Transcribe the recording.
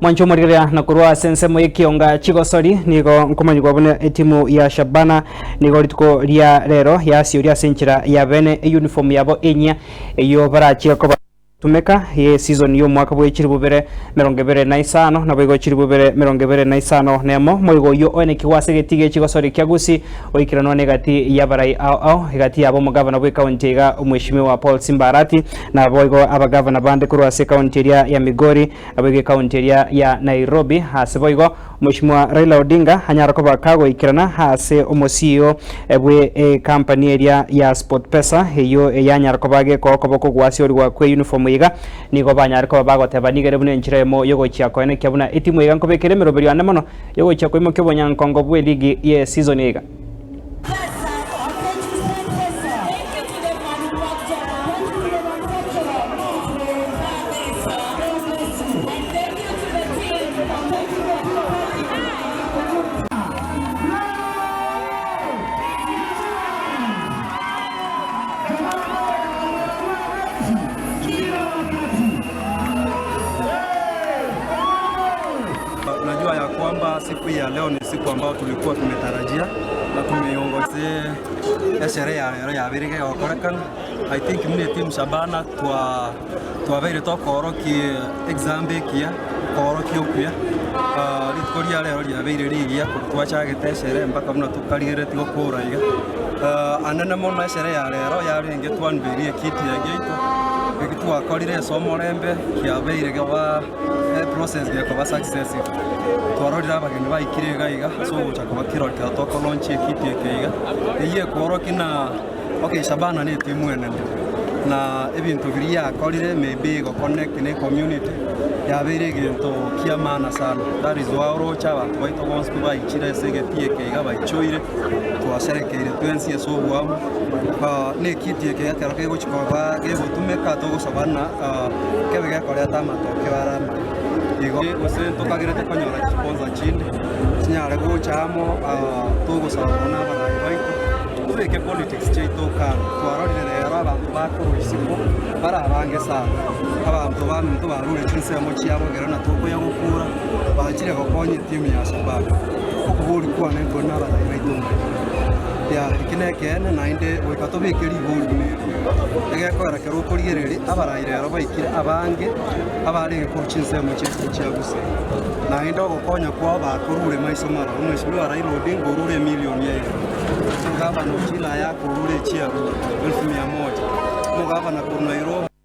mwancho moriria na kurwa sense mo ikionga chigosori nigo nkomanyi gwabona etimu ya Shabana nigo rituko ria rero ya siuria senchira ya bene uniform yabo enya eyo barachia ko tumeka ye season yo mwaka bwe chiri bubere 25 na bwe chiri bubere 25 nemo moigo yo one kiwase getige chigosori kyagusi oikirano negati ya barai au igati yabo mugavana bwe county ga umweshimiwa wa Paul Simbarati na boigo abagavana bande kurwa se county ya Migori abege county ya Nairobi hase boigo umweshimiwa Raila Odinga hanyara ko bakago ikirana hase umosio ebwe company area ya SportPesa eyo yanyara ko bage ko boko gwasi ori gwa kwe uniform iga nigo banyara ko bagoteba nigere bune nchiremo yogo chiakone kyabuna etimu iga nkobekere meroberi ane mono yogo chiakoimo kyobonya nkongo bwe ligi ye season iga Najua ya kwamba siku ya leo ni siku ambayo tulikuwa tumetarajia na tumeongozea sherehe ya birige wakorekana. I think mune team Shabana twabeire tokoroki exam kia koroki okuya litkoria lero ya beire ligia twachagete sherehe mpaka muna tukarigere tigo kuraiga anana mona sherehe ya lero yaringe twanberie kiti ya geito ekitwa korire somo rembe kia beire gwa process ya kuba successful twarorira abageni bayikire gaiga so chakaba kirorika toko launch ekiti ekeiga eye korokina okay Shabana ni timu enene na ebintu biria akorire maybe go connect ne community yabere gintu kia maana sana that is why rocha abantu baito bonse bayikire segeti ekeiga bayichoire twasherekeire twensie so bwamu ne kiti ekeiga terake go chikoba gebo tumeka togo Shabana kebega korea tamatoke barama igo usento kagirete konyora sponsor chinde sinyare go chamo togo sabona barayi baito tubeke politics cheitoka twarorire rero abantu bakorisipo barabange sana abantu bamuntu barure chinsemo chiabo gero na toko ya gukura bakire gokonye timu ya Shabana okuburi kwa nengo nabarayi baito ya ikinekene nainde wikatobekeri buri egekora kero kurigereri abarayi rero bayikire abange abari ko chinsemo chiagusa nainde gokonya kwa bakorure maiso mara umweshimiwa Raila Odinga urure milioni ya mugavana uchila yako urure chia 1100 mugavana kwa Nairobi